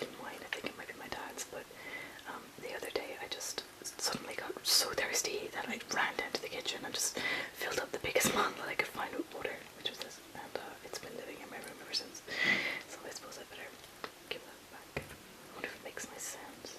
sparkling wine. I think it might be my dad's, but the other day I just suddenly got so thirsty that I ran down to the kitchen and just filled up the biggest bottle that I could find with water, which was this, and it's been living in my room ever since. So I suppose I better give that back. I wonder if it makes nice sounds.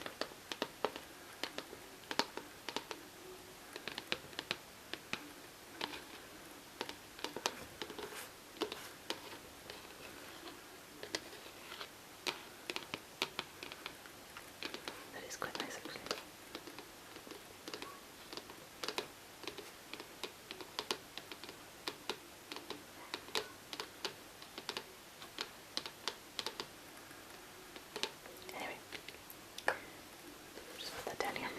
That is quite nice, actually. Anyway, just put that down here.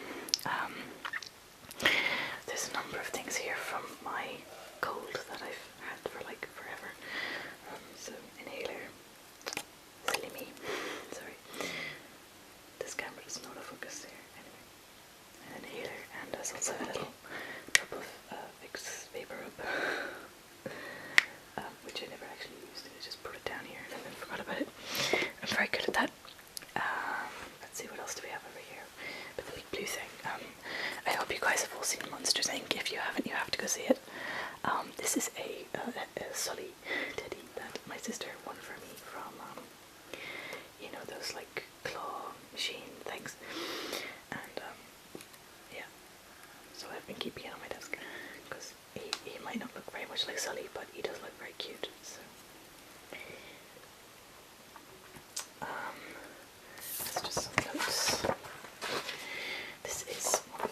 There's a number of things here from my cold that I've had for like forever. So inhaler, silly me, sorry. This camera does not focus there. Anyway, an inhaler, and there's also a little drop of Vicks Vapor Rub, which I never actually used. I just put it down here and then forgot about it. I'm very good at that. Let's see, what else do we have over here? But the big blue thing. I hope you guys have all seen Monsters Inc. If you haven't, you have to go see it. This is a Sully teddy that my sister won for me from, you know, those like claw machine things. And yeah, so I've been keeping it on my desk because he might not look very much like Sully, but he does look very cute. So that's just some notes. This is one of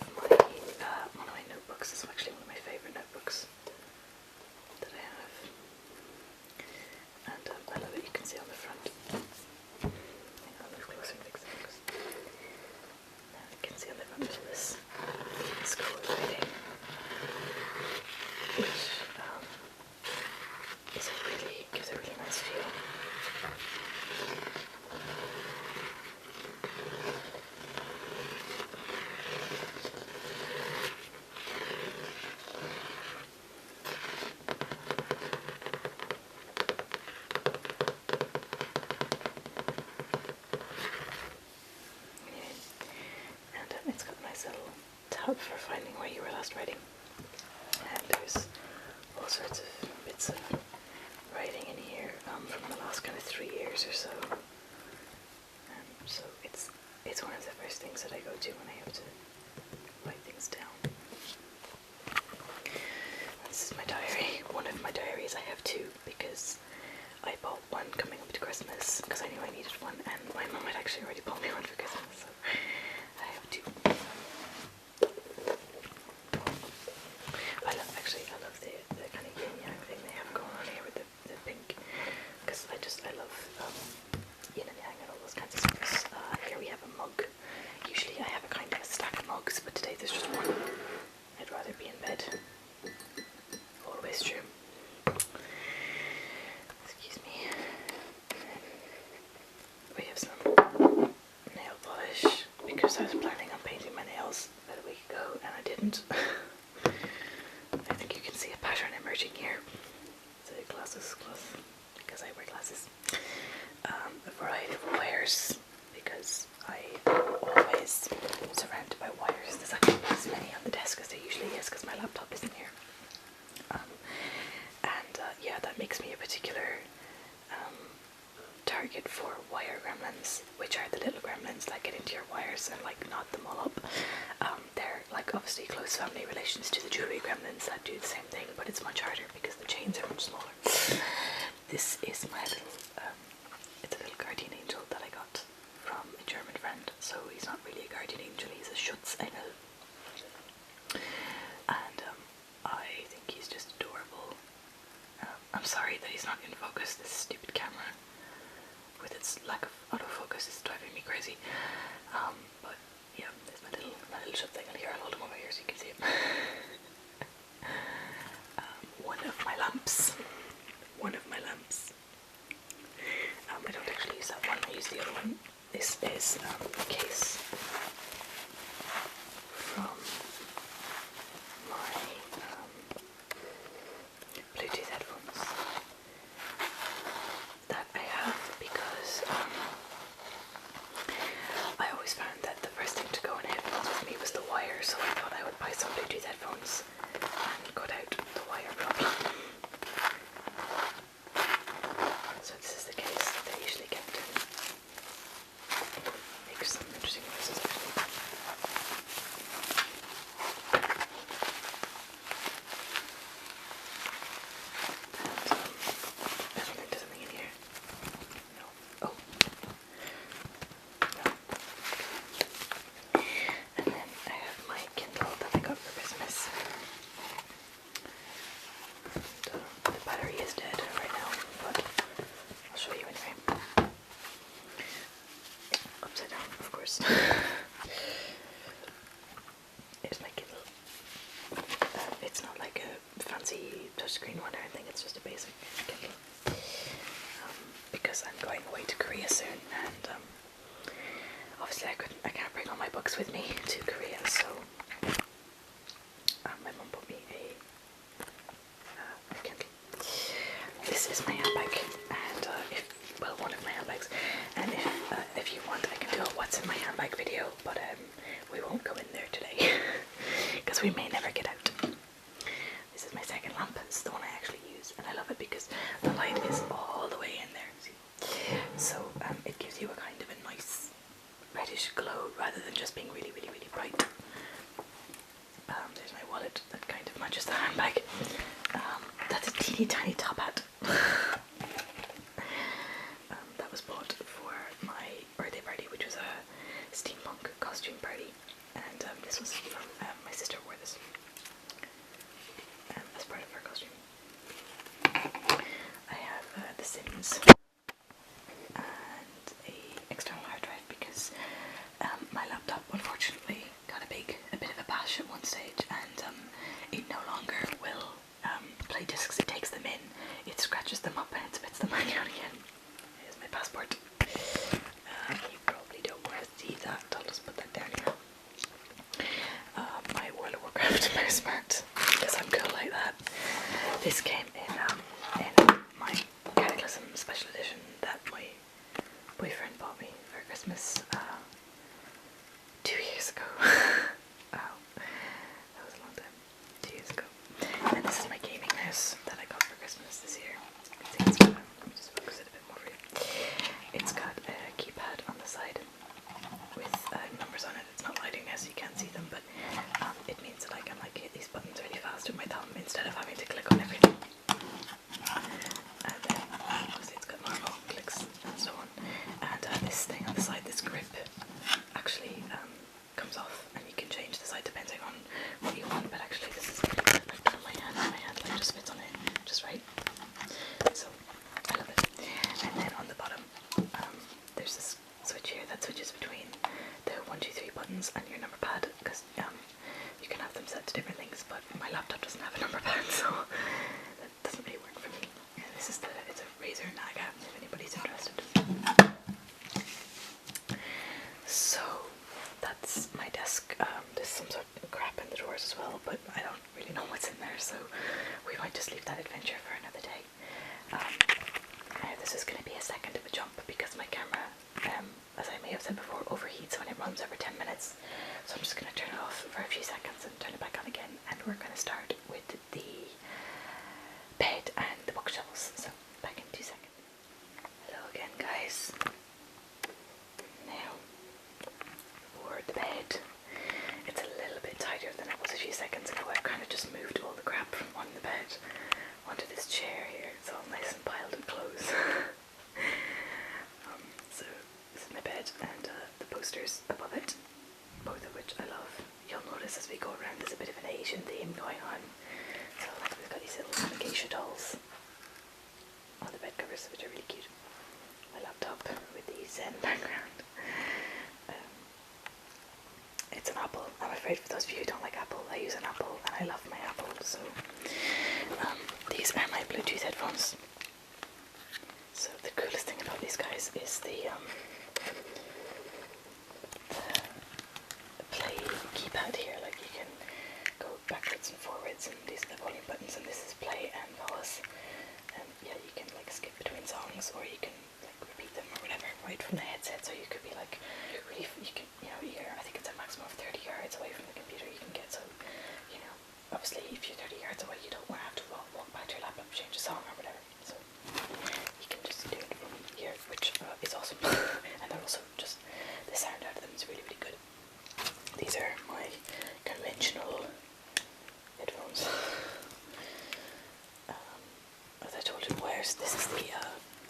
my notebooks. This is actually one of my favourite notebooks that I have, and I love it. You can see on the front. I'll move closer and fix it. Now you can see on the front of this school writing, which gives a really nice feel. And it's got a nice little tab for finding where you were last writing, and there's all sorts of bits of writing in here from the last kind of 3 years or so. So it's one of the first things that I go to when I have to write things down. This is my diary. One of my diaries. I have two because I bought one coming up to Christmas because I knew I needed one, and my mum had actually already bought me one for Christmas, so I have two. I love the kind of yin yang thing they have going on here with the pink, because I love yin and yang and all those kinds of things. Here we have a mug. Usually I have a kind of a stack of mugs, but today there's just one. I'd rather be in bed. Always true. Excuse me. We have some nail polish because I was planning on painting my nails about a week ago and I didn't. I think you can see a pattern emerging here. It's a glasses cloth because I wear glasses. A variety of wires because I always surrounded by wires. There's actually not as many on the desk as there usually is because my laptop isn't here. Yeah, that makes me a particular target for wire gremlins, which are the little gremlins that get into your wires and like knot them all up. They're like obviously close family relations to the jewelry gremlins that do the same thing, but it's much harder because the chains are much smaller. This is my little, it's a little guardian angel that I got from a German friend, so he's not really a guardian angel, he's a Schutzengel. And I think he's just adorable. I'm sorry that he's not in focus. This stupid camera with its lack of autofocus is driving me crazy. But yeah, there's my little Schutzengel here. I'll hold him over here so you can see him. One of my lamps. I don't actually use that one, I use the other one. This is a case from my Bluetooth headphones that I have because $10. Here's my Kindle. It's not like a fancy touchscreen one or anything, it's just a basic Kindle. Because I'm going away to Korea soon, and obviously I can't bring all my books with me to Korea, so my mum bought me a Kindle. This is my handbag, and one of my handbags, and if you want I can do a what's in my handbag video, but we won't go in there today because we may never get out. This is my second lamp. This is the one I actually use, and I love it because the light is all the way in there. See? So it gives you a kind of a nice reddish glow rather than just being really, really, really bright. There's my wallet that kind of matches the handbag. That's a teeny tiny top hat. That was bought for my birthday party, which was a steampunk costume party, and this was from my sister wore this as part of her costume. I have The Sims and a external hard drive because my laptop unfortunately got a bit of a bash at one stage, and it no longer will play discs. It takes them in, it scratches them up, and it spits them back out again. Here's my passport. You probably don't want to see that. I'll just put that down here. My World of Warcraft mouse mat, because I'm cool like that. This came in my Cataclysm special edition that my boyfriend bought me for Christmas 2 years ago. Wow, that was a long time. 2 years ago. And this is my gaming mouse that I got for Christmas this year. You can see it's got let me just focus it a bit more for you. It's got a keypad on the side with numbers on it. It's not lighting now so you can't see them, but it means that I can like hit these buttons really fast with my thumb instead of having to click on everything. And then obviously it's got normal clicks and so on. And this thing on the side, this grip, actually comes off, and you can change the side depending on what you want. But actually this is like my hand like just fits on it just right. So I love it. And then on the bottom there's this switch here that switches between the 1, 2, 3 buttons and your number pad, because you can have them set to different things, but my laptop doesn't have a number pad, so that doesn't really work for me. And this is it's a Razer Naga, if anybody's interested. So that's my desk. There's some sort of crap in the drawers as well, but I don't really know what's in there, so we might just leave that adventure for another day. This is going to be a second of a jump because my camera, as I may have said before, overheats when it runs over 10 minutes. So I'm just going to turn it off for a few seconds and turn it back on again, and we're going to start with the bed and the bookshelves. So back in 2 seconds. Hello again, guys. Now for the bed. It's a little bit tighter than it was a few seconds ago. I've kind of just moved all the crap from on the bed onto this chair here. It's all nice and piled with clothes. So this is my bed, and the posters above it, both of which I love. You'll notice as we go around there's a bit of an Asian theme going on. So like we've got these little geisha dolls on the bed covers, which are really cute. My laptop with the Zen background. It's an Apple. I'm afraid for those of you who don't like Apple, I use an Apple and I love my Apple. So these are my Bluetooth headphones. So the coolest thing about these guys is the play keypad here. Like you can go backwards and forwards, and these are the volume buttons, and this is play and pause. And yeah, you can like skip between songs, or you can like repeat them or whatever right from the headset. So you could be like really, you can, you know, I think it's a maximum of 30 yards away from the computer you can get. So you know, obviously if you're 30 yards away, you don't want to have to walk back to your laptop, change a song or whatever. So you can just do it from here, which is awesome. And they're also just, the sound out of them is really, really good. These are my conventional headphones. As I told you, wires. This is the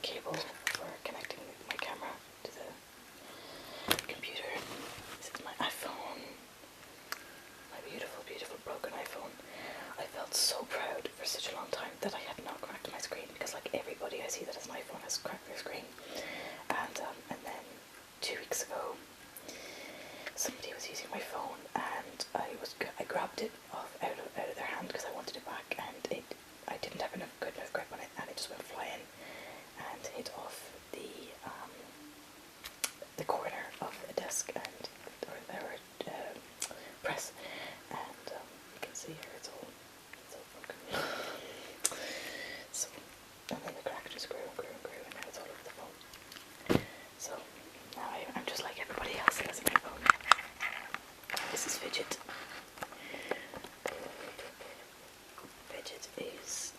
cable for connecting my camera to the computer. This is my iPhone. My beautiful, beautiful broken iPhone. I felt so proud for such a long time that I had not cracked my screen, because like everybody I see that has an iPhone has cracked their screen. And then 2 weeks ago was using my phone and I grabbed it out of their hand because I wanted it back, and I didn't have good enough grip on it, and it just went flying and hit off the corner of a desk or press, and you can see here it's all broken. So, and then the crack just grew and grew and grew, and now it's all over the phone. So now I'm just like everybody else has in my phone. This is Fidget. Fidget is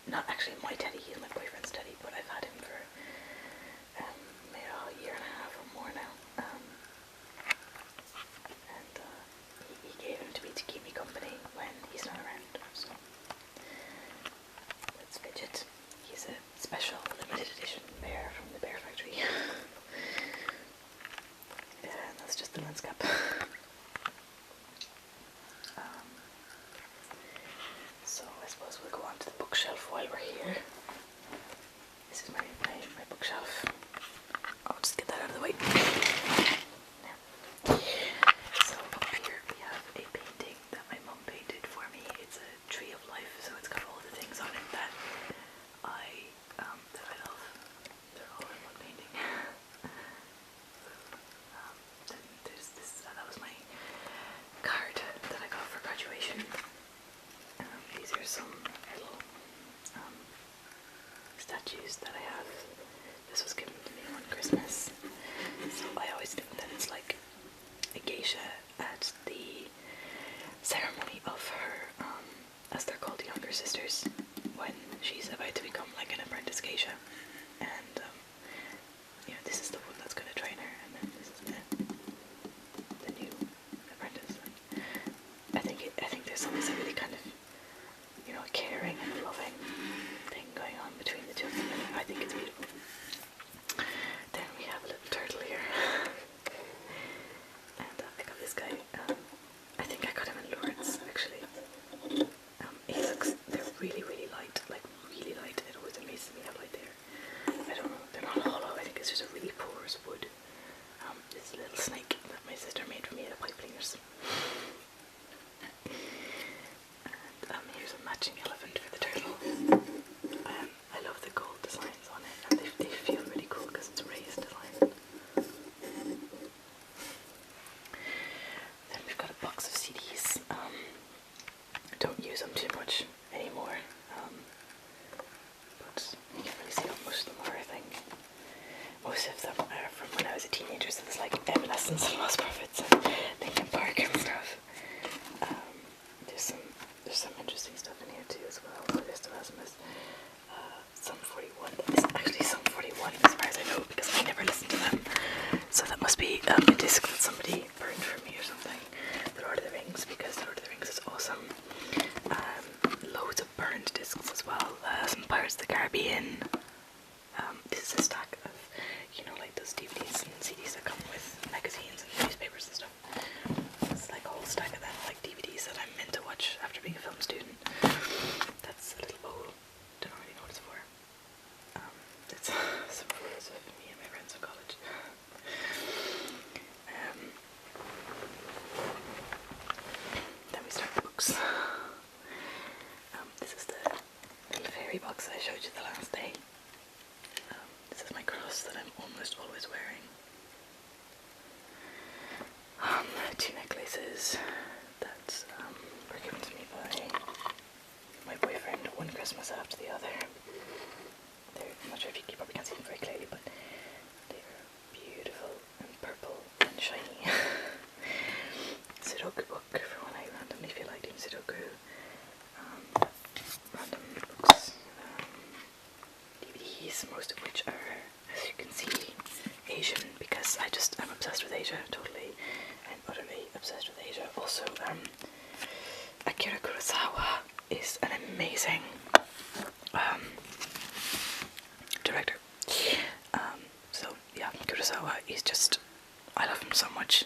not actually my teddy, he's my boyfriend's teddy, but I've had him for maybe a year and a half or more now. And he gave him to me to keep me company when he's not around. So that's Fidget. He's a special limited edition bear from the Bear Factory. And that's just the landscape. So I suppose we'll go on to the bookshelf while we're here. This is my bookshelf. I'll just get that out of the way. Now. So up here we have a painting that my mum painted for me. It's a tree of life, so it's got all the things on it that I love. They're all in one painting. Then there's this. That was my card that I got for graduation. These are some little statues that I have. This was given to me on Christmas, so I always think that it's like a geisha at the ceremony of her, as they're called, younger sisters, when she's about to become like an apprentice geisha. And this is the one that's going to train her, and then this is the new apprentice. I think there's always a really kind of caring and loving thing going on between the two of them, and I think it's beautiful. Then we have a little turtle here, and I got this guy. I think I got him in Lawrence actually. They're really, really light, like really light. It always amazes me how light they are. I don't know, they're not hollow. I think it's just a really porous wood. This little snake that my sister made for me at a pipe cleaners. Here's a matching elephant for the turtle. I love the gold designs on it, and they feel really cool because it's raised design. Then we've got a box of CDs. I don't use them too much anymore, but you can't really see how much of them are, I think. Most of them are from when I was a teenager, so there's like Evanescence and Lost Prophets and Linkin Park and stuff. There's some interesting stuff in here too as well. There's Erasmus, Sum 41. It's actually Sum 41 as far as I know, because I never listened to them. So that must be a disc that somebody burned for me or something. The Lord of the Rings, because The Lord of the Rings is awesome. Loads of burned discs as well. Some Pirates of the Caribbean. This is a stack of, like those DVDs and CDs that come with magazines and newspapers and stuff. It's like a whole stack of them, like DVDs that I'm meant to watch after being a film student. That's a little bowl. Don't really know what it's for. It's some photos of me and my friends at college. Then we start the books. This is the little fairy box I showed you the last day. This is my cross that I'm almost always wearing. Two necklaces that were given to me by my boyfriend one Christmas after the other. I'm not sure if you probably can't see them very clearly, but they're beautiful and purple and shiny. Sudoku book for when I randomly feel like doing Sudoku. Random books. DVDs, most of which are, as you can see, Asian, because I'm obsessed with Asia, totally and utterly obsessed with Asia. Also, Akira Kurosawa is an amazing director. So yeah, Kurosawa is just, I love him so much.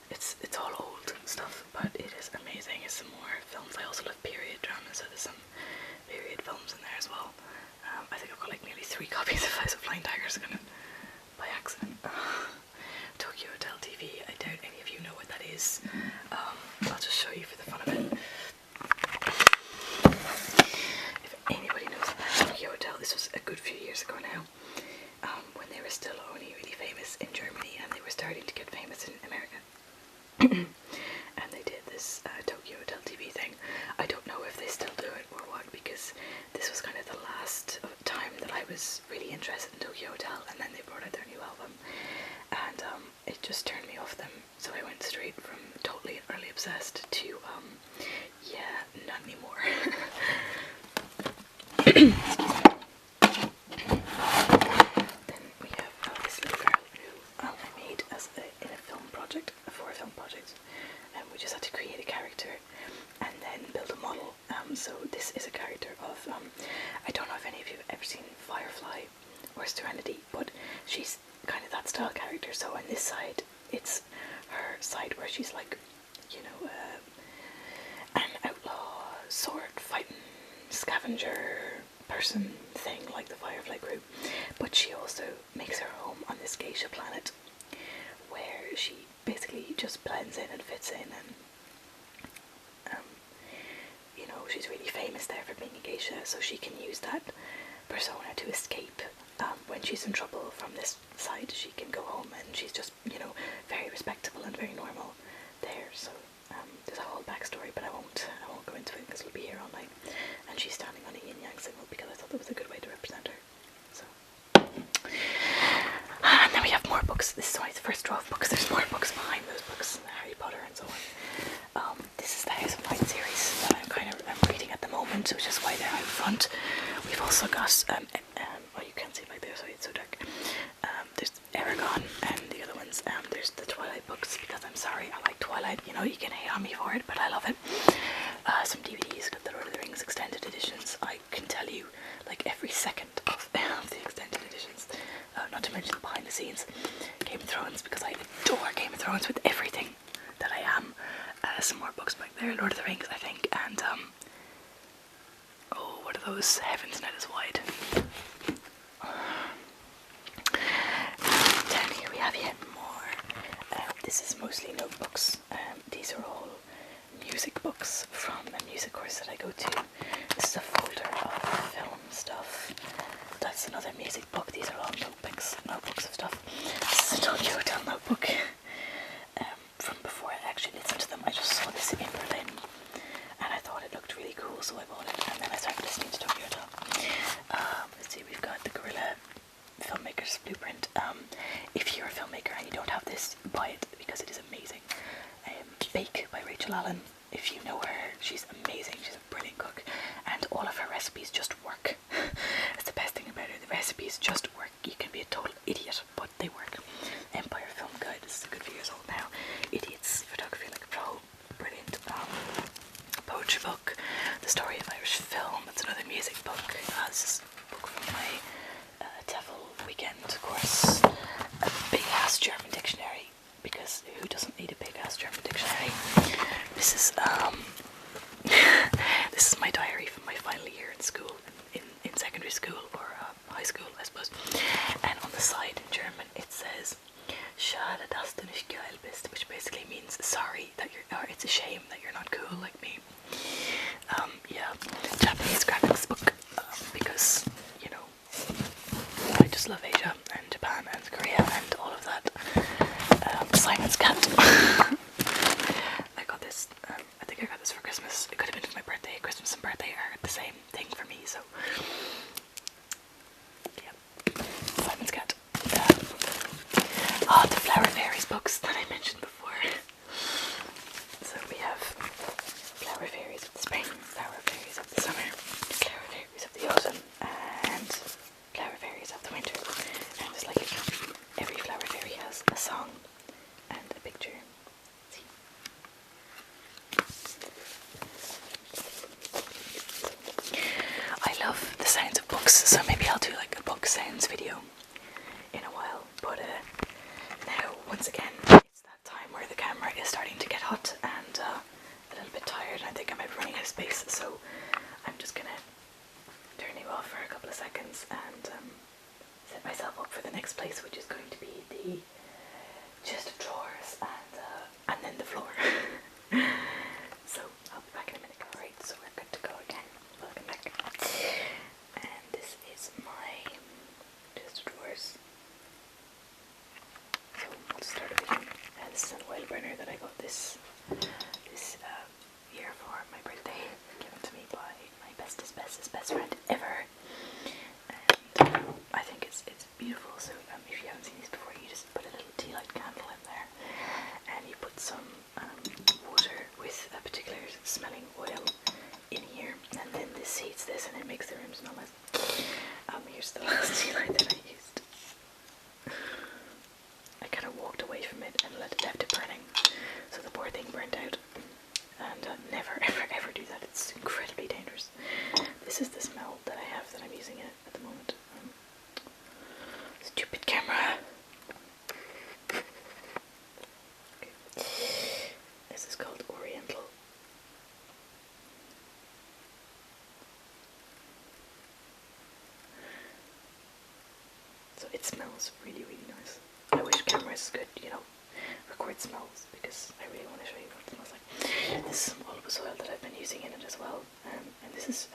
It's all old stuff, but it is amazing. It's some more films. I also love period dramas, so there's some period films in there as well. I think I've got like nearly 3 copies of Eyes of Flying Tigers by accident. Tokyo Hotel TV, I doubt any is, I'll just show you for the fun of it. If anybody knows about Tokyo Hotel, this was a good few years ago now, when they were still only really famous in Germany and they were starting to get famous in America. And they did this Tokyo Hotel TV thing. I don't know if they still do it or what, because this was kind of the last time that I was really interested in Tokyo Hotel, and then they brought out their new album, and it just turned me off them. So I went straight from totally and utterly obsessed to yeah, not anymore. Then we have this little girl who I made in a film project, for a film project, and we just had to create a character and then build a model. So this is a character of, I don't know if any of you have ever seen Firefly or Serenity, but she's kind of that style character. So on this side, it's her side where she's like, you know, an outlaw, sword fighting, scavenger person thing like the Firefly group, but she also makes her home on this geisha planet where she basically just blends in and fits in, and you know, she's really famous there for being a geisha, so she can use that persona to escape. When she's in trouble from this side, she can go home, and she's just, you know, very respectable and very normal there. So there's a whole backstory, but I won't go into it because we'll be here all night. And she's standing on a yin yang symbol because I thought that was a good way to represent her. So, and then we have more books. This is only the first draw of books. There's more books behind those books, Harry Potter and so on. This is the House of Light series that I'm reading at the moment, which is why they're out front. We've also got oh, you can't see it like there, sorry, it's so dark. There's Eragon and the other ones. There's the Twilight books, because I'm sorry, I like Twilight. You know, you can hate on me for it, but I love it. Some DVDs, got the Lord of the Rings extended editions. I can tell you like every second of the extended editions. Not to mention the behind the scenes. Game of Thrones, because I adore Game of Thrones with everything that I am. Some more books back there, Lord of the Rings, I think, and oh, what are those? Heaven's Net is Wide. Down here we have yet more. This is mostly notebooks. These are all music books from a music course that I go to. This is a folder of film stuff. That's another music book. These are all notebooks of stuff. This is a Tokyo Hotel notebook. From before I actually listened to them, I just saw this in Berlin and I thought it looked really cool, so I bought it, and then I started listening to Tokyo Hotel. Let's see, we've got the Guerrilla Filmmaker's Blueprint. If you're a filmmaker and you don't have this, buy it because it is amazing. Bake by Rachel Allen. If you know her, she's amazing. She's a brilliant cook, and all of her recipes just work. That's the best thing about her. The recipes just work. You can be a total idiot, but they work. Empire Film Guide. This is a good few years old now. Idiots Photography Like a Pro. Brilliant. Poetry book. The Story of Irish Film. That's another music book. This is a book from my TEFL weekend course. A big ass German dictionary, because who doesn't need a big ass German dictionary? This is this is my diary from my final year in school, in secondary school, or high school, I suppose. And on the side in German it says "Schade, dass du nicht geil bist," which basically means sorry that or it's a shame that you're not cool like me. Yeah, Japanese graphics book, because, you know, I just love Asia and Japan and Korea and all of that. Simon's Cat. I got this, I think I got this for Christmas. It could have been for my birthday. Christmas and birthday are the same thing for me, so yeah. Simon's Cat. The Flower Fairies books that I mentioned before. So we have Flower Fairies of the Spring, Flower Fairies of the Summer, Flower Fairies of the Autumn, and Flower Fairies of the Winter. And it's like every Flower Fairy has a song and a picture. in the floor. So I'll be back in a minute. Alright, so we're good to go again. Welcome back. And this is my chest of drawers. So I'll start over here. And this is an oil burner that I got this year for my birthday, given to me by my best friend ever. And I think it's beautiful. So if you haven't seen these before, you just put a little tea light candle in there, and you put some water with a particular smelling oil in here, and then this heats this, and it makes the room smell nice. Here's the last tea light that I used. I kind of walked away from it and left it burning, so the poor thing burnt out. And never ever do that. It's incredibly dangerous. This is the smell that I have that I'm using it at the moment. Stupid camera. Okay. This is called Oriental. So it smells really nice. I wish cameras could, record smells, because I really want to show you what it smells like. This is some olive oil that I've been using in it as well, and this is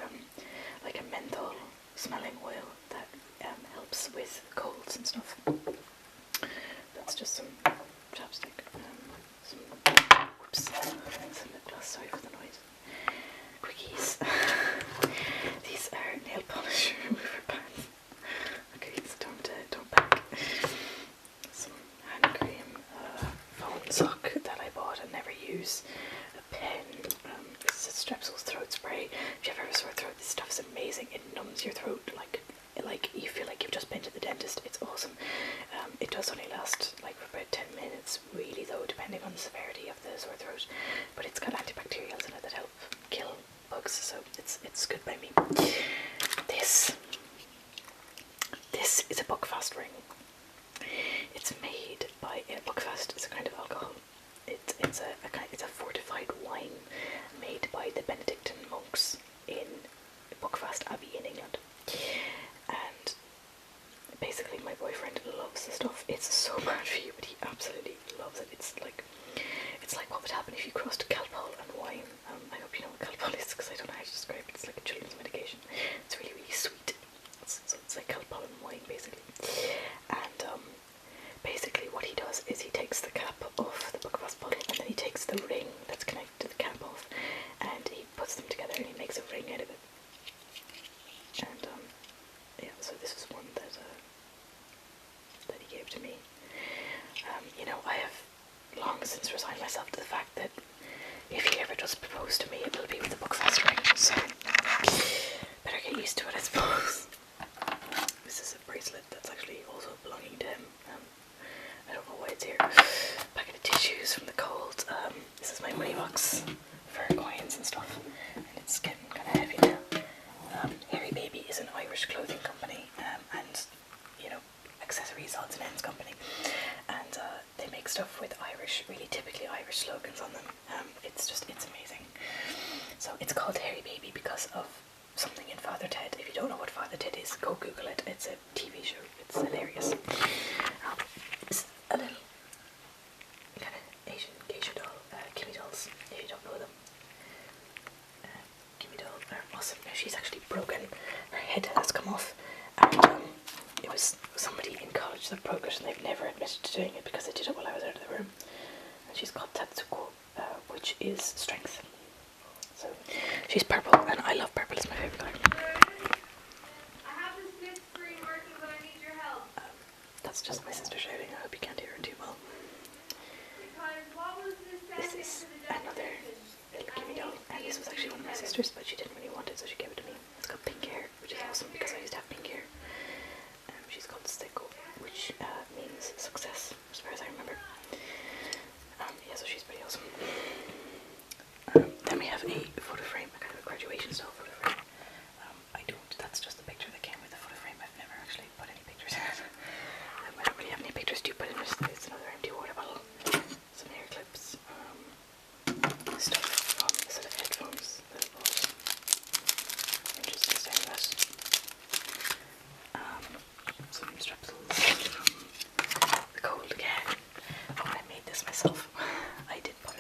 like a menthol smelling oil that helps with colds and stuff. That's just some chapstick, some lip gloss, sorry for the noise, quickies. These are nail polish remover pads. Okay, so don't panic. Some hand cream, phone sock that I bought and never use, a pen, this is Strepsils throat spray. If you have ever sore throat, this stuff's amazing. It numbs your throat like you feel like you've just been to the dentist. It's awesome. It does only last like for about 10 minutes, really though, depending on the severity of the sore throat. But it's got antibacterials in it that help kill bugs, so it's good by me. This is a Buckfast ring. It's made by Buckfast. It's a kind of alcohol. It's a fortified wine made by the Benedictine monks in Buckfast Abbey in England. And basically my boyfriend loves the stuff. It's so bad for you, but he absolutely loves it. It's like what would happen if you crossed Calpol and wine. I hope you know what Calpol is, because I don't know how to describe it. It's like a children's medication. It's really sweet. So it's like Calpol and wine basically. And basically what he does is he takes the cap off the Buckfast bottle, and then he takes the ring that's connected to the cap off, and he puts them together and he makes a ring out of it. And yeah, so this is one that he gave to me. I have long since resigned myself to the fact that if he ever does propose to me, it will be with the Buckfast ring, so better get used to it, I suppose. This is a bracelet that's actually also belonging to him. I don't know why it's here. Packet of tissues from the cold. This is my money box for coins and stuff, and it's getting kind of heavy now. Hairy Baby is an Irish clothing company, and accessories, odds and ends company, and they make stuff with really typically Irish slogans on them. It's amazing. So it's called Hairy Baby because of something in Father Ted. If you don't know what Father Ted is, go Google it. It's a TV show. It's hilarious. It's a little kind of Asian geisha doll, Kimmy dolls, if you don't know them. Kimmy doll are awesome. Now she's actually broken. Her head has come off, and it was somebody in college that broke it, and they've never admitted to doing it because they did it while I was out of the room. And she's called Tatsuko, which is strength. So she's purple, and I love purple. It's my favourite colour. I have this split screen working, but I need your help. That's just my sister shouting. I hope you can't hear her too well. Because what was This is another little Kimmy doll, and this was actually one of my sister's, but she didn't really want it, so she gave it to me. It's got pink hair, which is awesome because I used to have pink hair. She's called Steko, which means success, as far as I remember. Yeah, so she's pretty awesome. Then we have a photo frame, a kind of a graduation style photo frame. That's just the picture that came with the photo frame. I've never actually put any pictures in it. I don't really have any pictures to put in it. It's another empty water bottle, some hair clips, stuff from a set of headphones that I bought. Interesting saying that. Some Strepsils from the cold again. Oh, I made this myself. I did put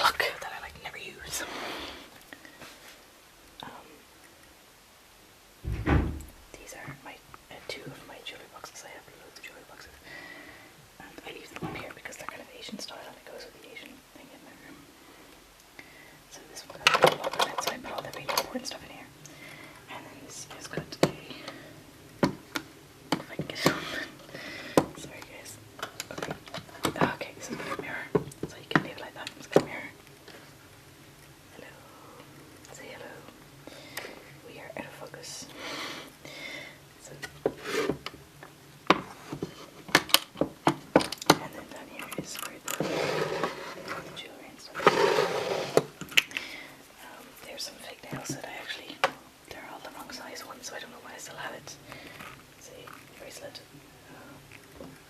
luck that I like never use. These are my two of my jewelry boxes. I have loads of jewelry boxes, and I leave them up here because they're kind of Asian style and it goes with the Asian thing in my room. So this one's got a little lock on it, so I put all the really important stuff in here. And then this has got a, if I can get it open. Sorry guys. Okay. Okay, this has got a mirror, so you can leave it like that. It's got a mirror. Hello. Say hello. We are out of focus. So, and then down here is where the jewelry and stuff. There's some fake nails that I actually, they're all the wrong size ones, so I don't know why I still have it. See, bracelet,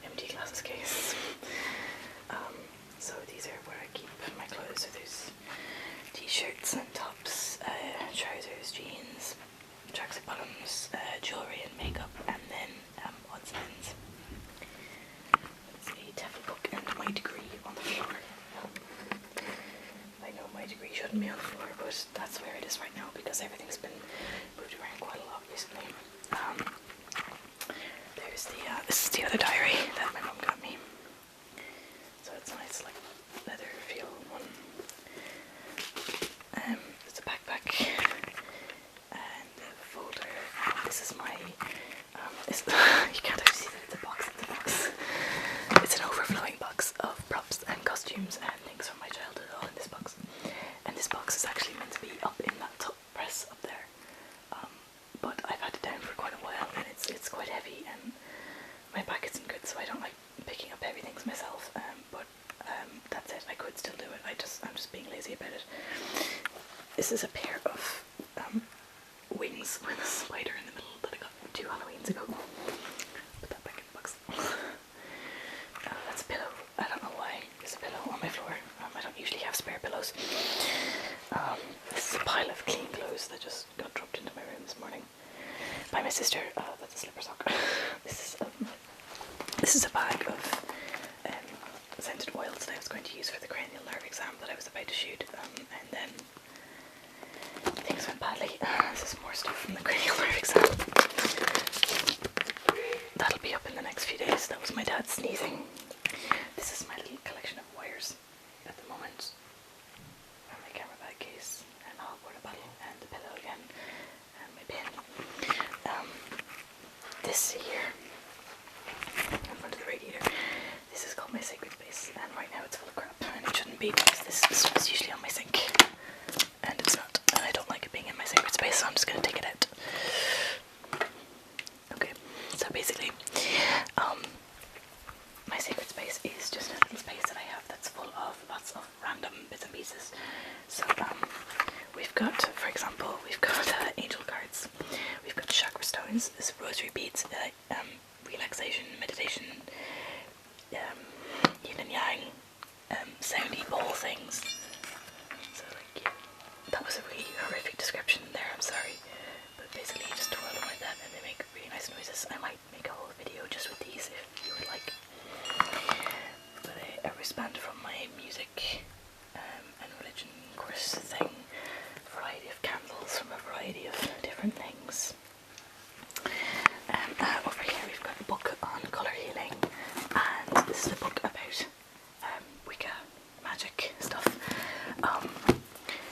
empty glasses case. So these are where I keep my clothes. So there's t-shirts and tops, trousers, jeans, tracksuit bottoms, jewelry and makeup, and then odds and ends. Let's see, TEFL book and my degree on the floor. I know my degree shouldn't be on the floor, but that's where it is right now because everything's been moved around quite a lot recently. There's the this is the other diary that my mum got me. So it's a nice like leather feel one. It's a backpack and a folder. This is my you can't actually see that it's a box. It's a box. It's an overflowing box of props and costumes and things from my childhood all in this box. And this box is actually meant to be up in that top press up there. But I've had it down for quite a while and it's quite heavy and my back isn't good, so I don't like picking up heavy things myself. But that's it. I could still do it. I'm just being lazy about it. This is a pair of wings with a spider in the middle that I got 2 Halloweens ago. Put that back in the box. That's a pillow. I don't know why there's a pillow on my floor. I don't usually have spare pillows. This is a pile of clean clothes that just got dropped into my room this morning by my sister. That's a slipper sock. This is a bag of scented oils that I was going to use for the cranial nerve exam that I was about to shoot, and then things went badly. This is more stuff from the cranial nerve exam. That'll be up in the next few days. That was my dad sneezing. This is my little collection of wires at the moment. And my camera bag case, and a hot water bottle, and the pillow again, and my pin. This here, in front of the radiator, this is called my sacred space, and right now it's full of crap, and it shouldn't be because this is usually on my sink, and it's not, and I don't like it being in my sacred space, so I'm just going to take it out. Okay, so basically, my sacred space is just a little space that I have that's full of lots of random bits and pieces. So we've got, for example, we've got angel cards, we've got chakra stones, this rosary beads, relaxation, meditation, yin and yang, soundy bowl things. So like, yeah, that was a really horrific description there, I'm sorry. But basically you just twirl them like that and they make really nice noises. I might make a whole video just with these if you would like. But a wristband from my music and religion course thing, a variety of candles from a variety of different things. Over here we've got a book on colour healing, and this is a book about Wicca, magic stuff.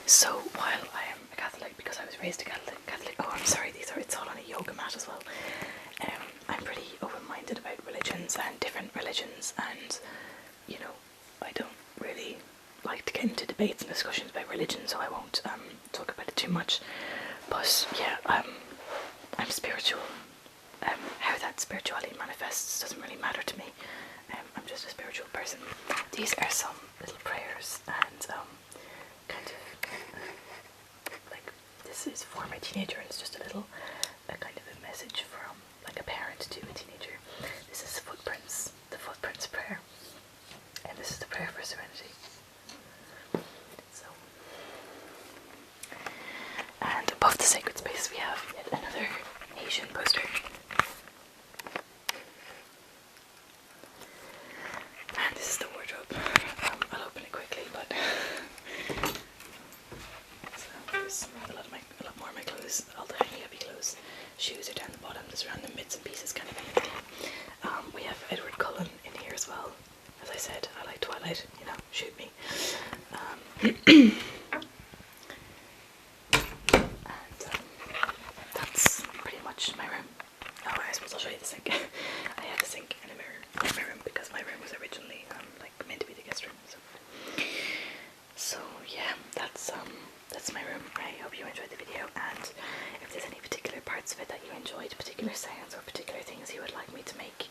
So while I am a Catholic, because I was raised a Catholic, oh I'm sorry, it's all on a yoga mat as well. I'm pretty open-minded about religions and different religions, and you know, I don't really like to get into debates and discussions about religion, so I won't talk about it too much. But yeah, I'm spiritual. How that spirituality manifests doesn't really matter to me. I'm just a spiritual person. These are some little prayers, and kind of like, this is for my teenager, and it's just a little kind of a message from like a parent to a teenager. This is footprints, the footprints prayer, and this is the prayer for serenity. So, and above the sacred space we have yet another Asian poster. And this is the wardrobe. I'll open it quickly, but And that's pretty much my room. Oh, I suppose I'll show you the sink. I have a sink and a mirror in my room because my room was originally like meant to be the guest room. So yeah, that's my room. I hope you enjoyed the video, and if there's any particular parts of it that you enjoyed, particular sounds or particular things you would like me to make